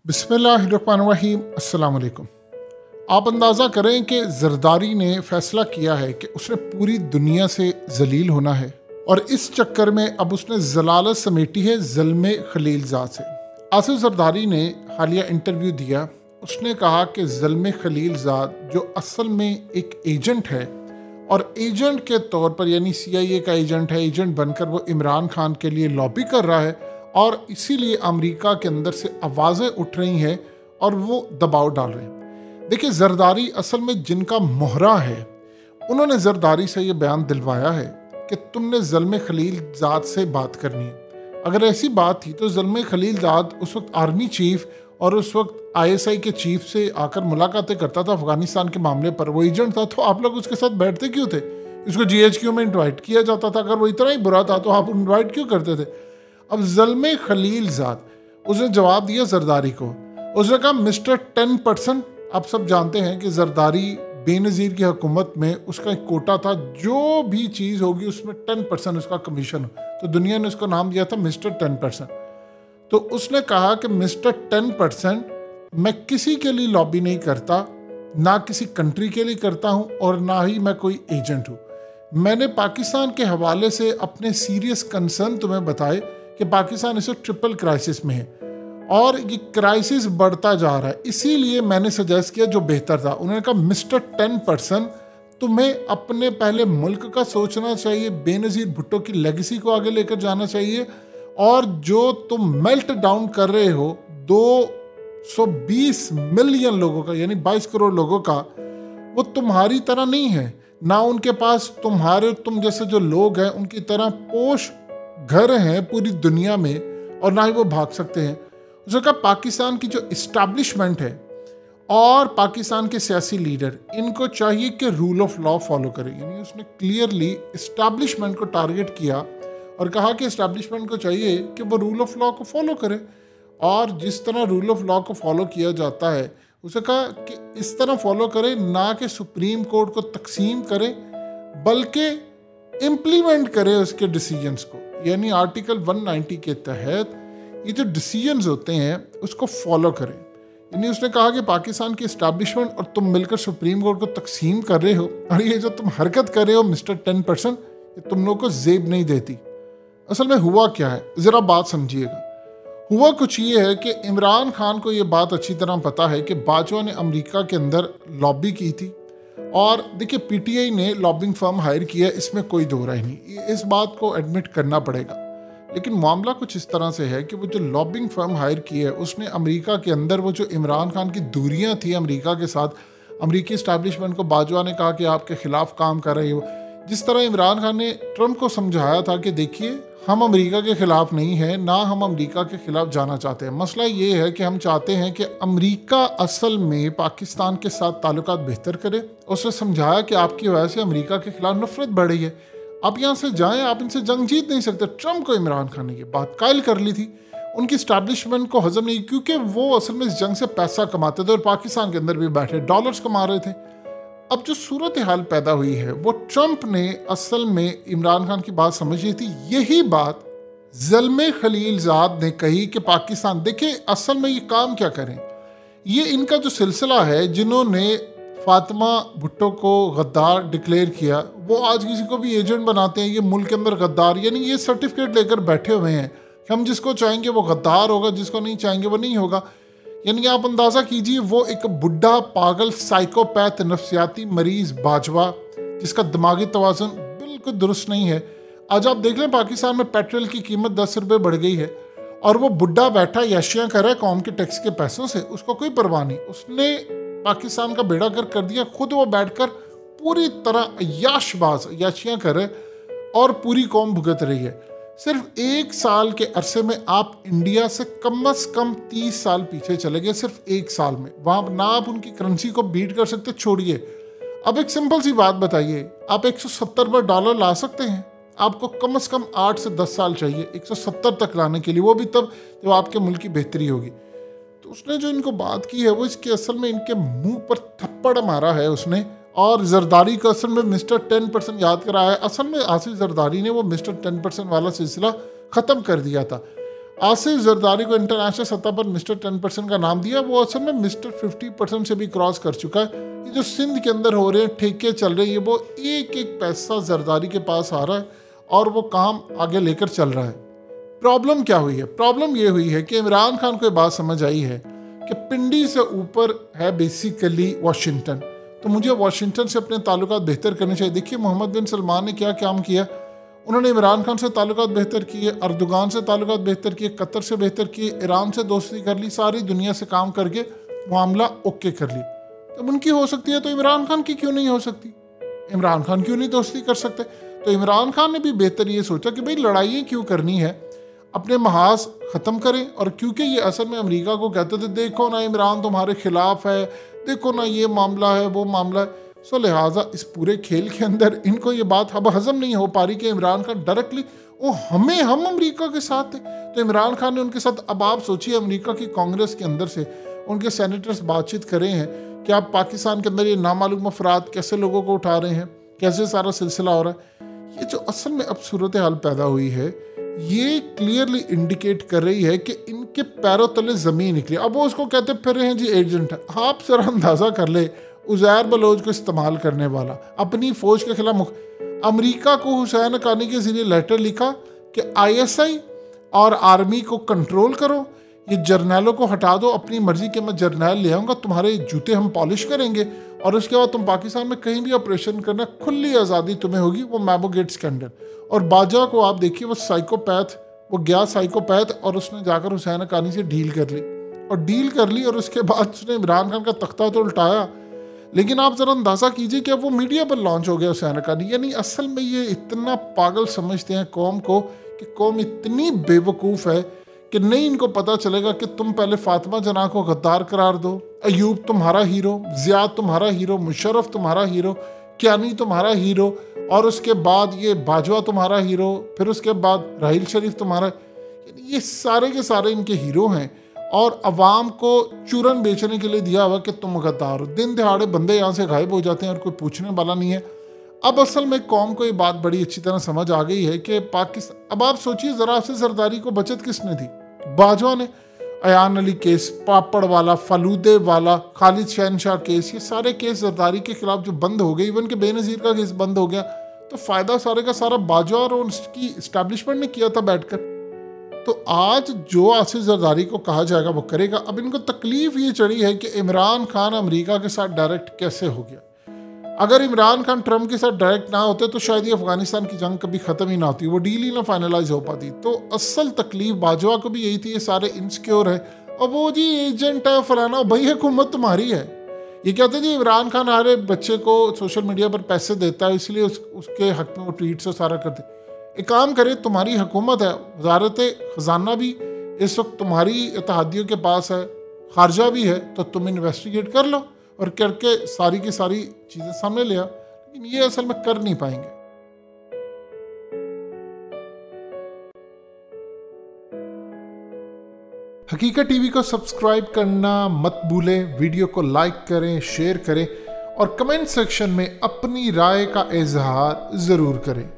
बिस्मिल्लाहिर्रहमानिर्रहीम। अस्सलाम वालेकुम। आप अंदाज़ा करें कि जरदारी ने फैसला किया है कि उसने पूरी दुनिया से जलील होना है और इस चक्कर में अब उसने जलालत समेटी है ज़ल्मे खलीलज़ाद से। आसिफ जरदारी ने हालिया इंटरव्यू दिया। उसने कहा कि ज़ल्मे खलीलज़ाद जो असल में एक एजेंट है और एजेंट के तौर पर यानी CIA का एजेंट है, एजेंट बनकर वो इमरान खान के लिए लॉबी कर रहा है और इसीलिए अमेरिका के अंदर से आवाज़ें उठ रही हैं और वो दबाव डाल रहे हैं। देखिए, जरदारी असल में जिनका मोहरा है उन्होंने जरदारी से ये बयान दिलवाया है कि तुमने ज़ल्मे खलीलज़ाद से बात करनी है। अगर ऐसी बात थी तो ज़ल्मे खलीलज़ाद उस वक्त आर्मी चीफ और उस वक्त ISI के चीफ से आकर मुलाकातें करता था अफगानिस्तान के मामले पर, वो एजेंट था, तो आप लोग उसके साथ बैठते क्यों थे? इसको GHQ में इन्वाइट किया जाता था। अगर वो इतना ही बुरा था तो आप इन्वाइट क्यों करते थे? अब ज़ल्मे खलीलज़ाद उसने जवाब दिया जरदारी को। उसने कहा मिस्टर 10%। आप सब जानते हैं कि जरदारी बेनज़ीर की हुकूमत में उसका एक कोटा था, जो भी चीज़ होगी उसमें 10% उसका कमीशन हो, तो दुनिया ने उसको नाम दिया था मिस्टर 10%। तो उसने कहा कि मिस्टर 10%, मैं किसी के लिए लॉबी नहीं करता, ना किसी कंट्री के लिए करता हूँ और ना ही मैं कोई एजेंट हूँ। मैंने पाकिस्तान के हवाले से अपने सीरियस कंसर्न तुम्हें बताए कि पाकिस्तान इस वक्त ट्रिपल क्राइसिस में है और ये क्राइसिस बढ़ता जा रहा है, इसीलिए मैंने सजेस्ट किया जो बेहतर था। उन्होंने कहा मिस्टर 10%, तुम्हें अपने पहले मुल्क का सोचना चाहिए, बेनज़ीर भुट्टो की लेगेसी को आगे लेकर जाना चाहिए, और जो तुम मेल्ट डाउन कर रहे हो 220 मिलियन लोगों का यानी 22 करोड़ लोगों का, वो तुम्हारी तरह नहीं है। ना उनके पास तुम जैसे जो लोग हैं उनकी तरह पोश घर हैं पूरी दुनिया में, और ना ही वो भाग सकते हैं। उसने कहा पाकिस्तान की जो इस्टेब्लिशमेंट है और पाकिस्तान के सियासी लीडर, इनको चाहिए कि रूल ऑफ लॉ फॉलो करें। यानी उसने क्लियरली इस्टेब्लिशमेंट को टारगेट किया और कहा कि इस्टेब्लिशमेंट को चाहिए कि वो रूल ऑफ लॉ को फॉलो करे, और जिस तरह रूल ऑफ लॉ को फॉलो किया जाता है उसे कहा कि इस तरह फॉलो करें, ना कि सुप्रीम कोर्ट को तकसीम करें बल्कि इम्प्लीमेंट करें उसके डिसीजंस को। यानी आर्टिकल 190 के तहत ये जो डिसीजंस होते हैं उसको फॉलो करें। यानी उसने कहा कि पाकिस्तान की इस्टेब्लिशमेंट और तुम मिलकर सुप्रीम कोर्ट को तकसीम कर रहे हो, और ये जो तुम हरकत कर रहे हो मिस्टर 10%, ये तुम लोगों को जेब नहीं देती। असल में हुआ क्या है, ज़रा बात समझिएगा। हुआ कुछ ये है कि इमरान खान को ये बात अच्छी तरह पता है कि बाजवा ने अमेरिका के अंदर लॉबी की थी, और देखिए PTI ने लॉबिंग फर्म हायर किया, इसमें कोई दो राय नहीं, इस बात को एडमिट करना पड़ेगा। लेकिन मामला कुछ इस तरह से है कि वो जो लॉबिंग फर्म हायर की है उसने अमेरिका के अंदर वो जो इमरान खान की दूरियां थी अमेरिका के साथ, अमेरिकी इस्टेब्लिशमेंट को बाजवा ने कहा कि आपके खिलाफ काम कर रही हो। जिस तरह इमरान खान ने ट्रंप को समझाया था कि देखिए हम अमेरिका के ख़िलाफ़ नहीं हैं, ना हम अमेरिका के ख़िलाफ़ जाना चाहते हैं। मसला ये है कि हम चाहते हैं कि अमेरिका असल में पाकिस्तान के साथ ताल्लुकात बेहतर करे। उसने समझाया कि आपकी वजह से अमेरिका के ख़िलाफ़ नफरत बढ़ रही है, आप यहाँ से जाएं, आप इनसे जंग जीत नहीं सकते। ट्रंप को इमरान खान ने ये बात कायल कर ली थी, उनकी इस्टेब्लिशमेंट को हजम नहीं, क्योंकि वो असल में इस जंग से पैसा कमाते थे और पाकिस्तान के अंदर भी बैठे डॉलर्स कमा रहे थे। अब जो सूरत हाल पैदा हुई है वो ट्रंप ने असल में इमरान खान की बात समझ ली थी। यही बात ज़ल्मे खलीलज़ाद ने कही कि पाकिस्तान, देखिए असल में ये काम क्या करें, ये इनका जो सिलसिला है, जिन्होंने फातिमा भुट्टो को गद्दार डिक्लेयर किया वो आज किसी को भी एजेंट बनाते हैं। ये मुल्क के अंदर गद्दार, यानी ये सर्टिफिकेट लेकर बैठे हुए हैं कि हम जिसको चाहेंगे वो गद्दार होगा, जिसको नहीं चाहेंगे वो नहीं होगा। यानी आप अंदाज़ा कीजिए वो एक बुढ़ा पागल साइकोपैथ नफ्सियाती मरीज़ बाजवा जिसका दिमागी तवाज़ुन बिल्कुल दुरुस्त नहीं है। आज आप देख लें पाकिस्तान में पेट्रोल की कीमत 10 रुपये बढ़ गई है और वो बुढ़ा बैठा याशियाँ कर रहा है कौम के टैक्स के पैसों से, उसको कोई परवाह नहीं। उसने पाकिस्तान का बेड़ा गर्क कर दिया, खुद वो बैठकर पूरी तरह याशबाज याशियाँ कर रहे और पूरी कौम भुगत रही है। सिर्फ 1 साल के अरसे में आप इंडिया से कम 30 साल पीछे चले गए, सिर्फ 1 साल में। वहाँ ना आप उनकी करेंसी को बीट कर सकते, छोड़िए। अब एक सिंपल सी बात बताइए, आप 170 पर डॉलर ला सकते हैं? आपको कम से कम 8 से 10 साल चाहिए 170 तक लाने के लिए, वो भी तब जब आपके मुल्क की बेहतरी होगी। तो उसने जो इनको बात की है वो इसके असल में इनके मुंह पर थप्पड़ मारा है उसने, और जरदारी को असल में मिस्टर 10% याद कराया है। असल में आसिफ जरदारी ने वो मिस्टर 10% वाला सिलसिला ख़त्म कर दिया था। आसिफ जरदारी को इंटरनेशनल सतह पर मिस्टर 10% का नाम दिया, वो असल में मिस्टर 50% से भी क्रॉस कर चुका है। ये जो सिंध के अंदर हो रहे हैं ठेके चल रहे हैं, वो एक एक पैसा जरदारी के पास आ रहा है और वो काम आगे लेकर चल रहा है। प्रॉब्लम क्या हुई है? प्रॉब्लम ये हुई है कि इमरान खान को ये बात समझ आई है कि पिंडी से ऊपर है बेसिकली वाशिंगटन, तो मुझे वाशिंगटन से अपने ताल्लुकात बेहतर करने चाहिए। देखिए मोहम्मद बिन सलमान ने क्या काम किया, उन्होंने इमरान खान से ताल्लुकात बेहतर किए, अर्दोगान से ताल्लुकात बेहतर किए, कतर से बेहतर किए, ईरान से दोस्ती कर ली, सारी दुनिया से काम करके मामला ओके कर ली। जब उनकी हो सकती है तो इमरान खान की क्यों नहीं हो सकती? इमरान खान क्यों नहीं दोस्ती कर सकते? तो इमरान खान ने भी बेहतर ये सोचा कि भाई लड़ाइयाँ क्यों करनी है, अपने महाज ख़त्म करें। और क्योंकि ये असल में अमेरिका को कहते थे देखो ना इमरान तुम्हारे खिलाफ है, देखो ना ये मामला है वो मामला है, सो लिहाजा इस पूरे खेल के अंदर इनको ये बात अब हजम नहीं हो पा रही कि इमरान खान डायरेक्टली हम अमेरिका के साथ थे। तो इमरान खान ने उनके साथ, अब आप सोचिए अमेरिका की कांग्रेस के अंदर से उनके सेनेटर्स बातचीत कर रहे हैं कि आप पाकिस्तान के अंदर ये नामालूम अफराद कैसे लोगों को उठा रहे हैं, कैसे सारा सिलसिला हो रहा है। ये जो असल में अब सूरत हाल पैदा हुई है ये क्लियरली इंडिकेट कर रही है कि इनके पैरों तले ज़मीन निकली। अब वो उसको कहते फिर रहे हैं जी एजेंट है। आप सर अंदाज़ा कर ले, उज़ैर बलोच को इस्तेमाल करने वाला अपनी फ़ौज के खिलाफ अमेरिका को हुसैन हक्कानी के ज़रिए लेटर लिखा कि ISI और आर्मी को कंट्रोल करो, ये जर्नैलों को हटा दो, अपनी मर्जी के मैं जर्नैल ले आऊँगा, तुम्हारे जूते हम पॉलिश करेंगे और उसके बाद तुम पाकिस्तान में कहीं भी ऑपरेशन करना, खुली आज़ादी तुम्हें होगी। वो मैबो गेट स्कैंडल। और बाजवा को आप देखिए, वो साइकोपैथ, वो गया साइकोपैथ और उसने जाकर हुसैन हक्कानी से डील कर ली और उसके बाद उसने इमरान खान का तख्ता तो उल्टाया। लेकिन आप ज़रा अंदाज़ा कीजिए कि अब वो मीडिया पर लॉन्च हो गया हुसैन हक्कानी। यानी असल में ये इतना पागल समझते हैं कौम को कि कौम इतनी बेवकूफ़ है कि नहीं इनको पता चलेगा कि तुम पहले फातिमा जना को गद्दार करार दो, अयूब तुम्हारा हीरो, ज़ियाद तुम्हारा हीरो, मुशर्रफ तुम्हारा हीरो, कियानी तुम्हारा हीरो, और उसके बाद ये बाजवा तुम्हारा हीरो, फिर उसके बाद राहिल शरीफ तुम्हारा, ये सारे के सारे इनके हीरो हैं और अवाम को चूरन बेचने के लिए दिया हुआ कि तुम गद्दार हो। दिन दिहाड़े बंदे यहाँ से गायब हो जाते हैं और कोई पूछने वाला नहीं है। अब असल में कौम को ये बात बड़ी अच्छी तरह समझ आ गई है कि पाकिस्तान, अब आप सोचिए ज़रा से जरदारी को बचत किसने दी? बाजवा ने। अयान अली केस, पापड़ वाला, फलूदे वाला, खालिद शहनशाह केस, ये सारे केस जरदारी के खिलाफ जो बंद हो गए, इवन के बेनज़ीर का केस बंद हो गया, तो फ़ायदा सारे का सारा बाजवा और उसकी इस्टेब्लिशमेंट ने किया था बैठकर। तो आज जो आसिफ जरदारी को कहा जाएगा वो करेगा। अब इनको तकलीफ ये चढ़ी है कि इमरान खान अमेरिका के साथ डायरेक्ट कैसे हो गया। अगर इमरान खान ट्रम्प के साथ डायरेक्ट ना होते तो शायद ये अफगानिस्तान की जंग कभी ख़त्म ही ना होती, वो डील ही ना फाइनलाइज हो पाती। तो असल तकलीफ बाजवा को भी यही थी, ये सारे इनसिक्योर है और वो जी एजेंट है फलाना, भाई हुकूमत तुम्हारी है। ये कहते जी इमरान खान हर बच्चे को सोशल मीडिया पर पैसे देता है इसलिए उसके हक में वो ट्वीट से सारा करते। एक काम करे, तुम्हारी हुकूमत है, वजारत ख़जाना भी इस वक्त तुम्हारी इत्तेहादियों के पास है, खारजा भी है, तो तुम इन्वेस्टिगेट कर लो और करके सारी की सारी चीज़ें सामने ले आ। लेकिन ये असल में कर नहीं पाएंगे। हकीकत टीवी को सब्सक्राइब करना मत भूलें, वीडियो को लाइक करें, शेयर करें और कमेंट सेक्शन में अपनी राय का इजहार ज़रूर करें।